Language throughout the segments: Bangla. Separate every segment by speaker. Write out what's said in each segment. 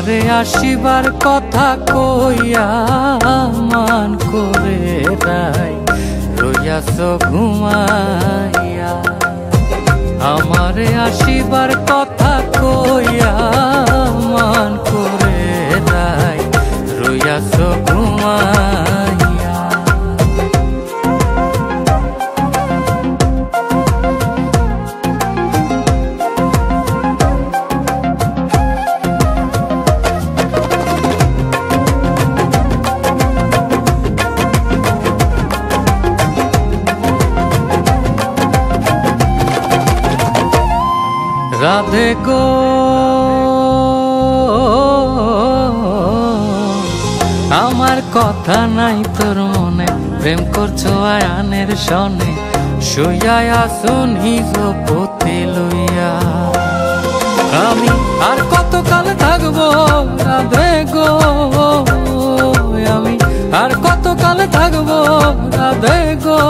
Speaker 1: আমারে আসিবার কথা কইয়া মান করে রাই রইয়াছ ঘুমাইয়া। আমারে আসিবার কথা কইয়া মান করে রাই রইয়াছ ঘুমাইয়া। রাধে গো আমার কথা নাই তোর মনে, প্রেম করছো আয়ানের সনে, শুইয়া আছো নিজ পতি লইয়া। আমি আর কতকাল থাকবো রাধে গো, আমি আর কতকাল থাকবো রাধে গো,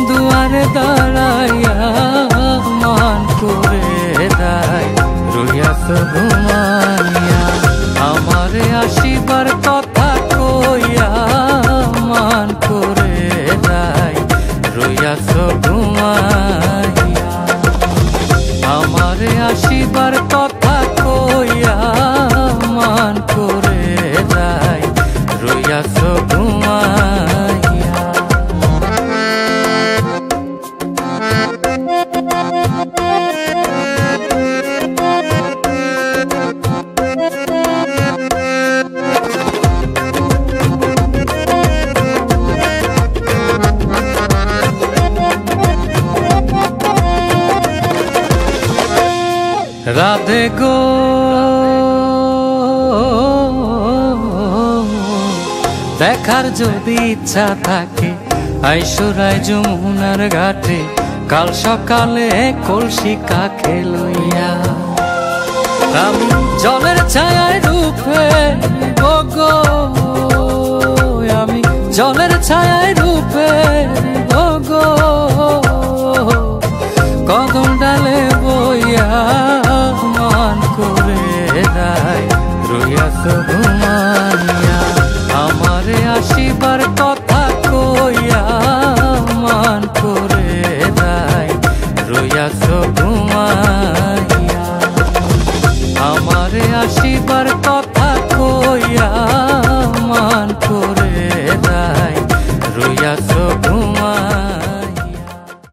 Speaker 1: দুয়ারে দাঁড়াইয়া মান করে রাই রইয়াছ ঘুমাইয়া। আমারে আসিবার কথা কইয়া মান করে রাই রইয়াছ ঘুমাইয়া। আমারে আসিবার কথা কইয়া মান করে রাই রইয়াছ ঘুমাইয়া। রাধে গো দেখার যদি ইচ্ছা থাকে আইসুরাই যমুনার ঘাটে, কাল সকালে কলসি কাকে লইয়া। আমি জলের ছায়ায় রূপে গো, আমি জলের ছায়ায় রূপে গো, কদম ডালে বইয়া মান করে রাই রইয়াছ ঘুমা।